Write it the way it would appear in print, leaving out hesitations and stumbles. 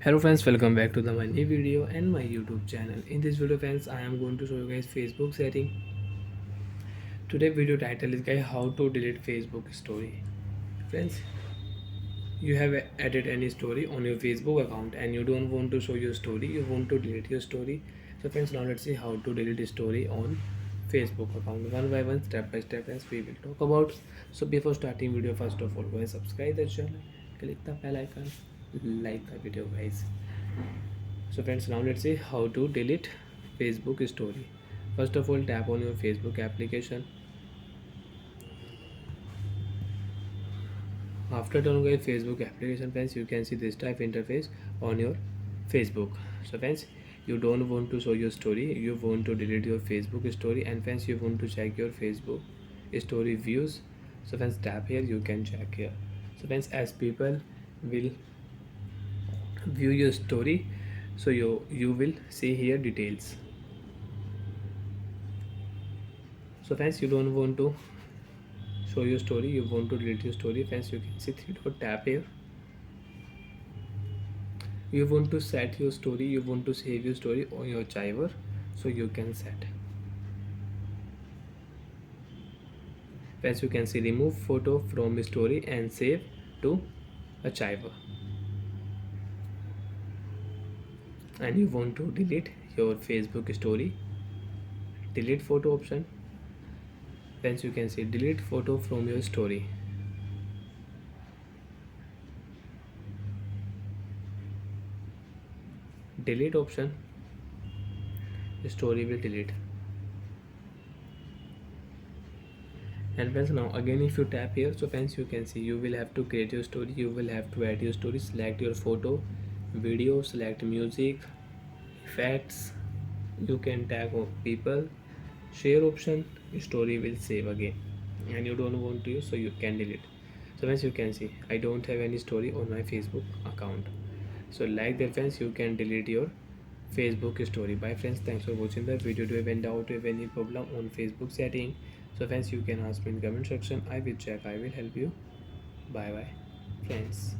Hello friends, welcome back to my new video and my YouTube channel. In this video friends, I am going to show you guys Facebook setting. Today video title is guys how to delete Facebook story. Friends, you have added any story on your Facebook account and you don't want to show your story, you want to delete your story. So friends, now let's see how to delete a story on Facebook account one by one, step by step, as we will talk about. So before starting video, first of all go and subscribe the channel, click the bell icon, like the video guys. So friends, now let's see how to delete Facebook story. First of all, tap on your Facebook application. After downloading Facebook application friends, you can see this type interface on your Facebook. So friends, you don't want to show your story, you want to delete your Facebook story, and friends, you want to check your Facebook story views. So friends, tap here, you can check here. So friends, as people will view your story, so you will see here details. So friends, you don't want to show your story, you want to delete your story friends, you can see three dot, tap here. You want to set your story, you want to save your story on your chiver, so you can set. Friends, you can see remove photo from story and save to a chiver. And you want to delete your Facebook story, delete photo option. Friends, you can see delete photo from your story. Delete option, story will delete. And friends, now again if you tap here, so friends, you can see you will have to create your story, you will have to add your story, select your photo, video, select music, effects, you can tag people, share option, story will save again. And you don't want to use, so you can delete. So friends, you can see I don't have any story on my Facebook account. So like that friends, you can delete your Facebook story. Bye friends, thanks for watching the video. Do you have any doubt, do you have any problem on Facebook setting, so friends, you can ask me in comment section, I will check, I will help you. Bye bye friends.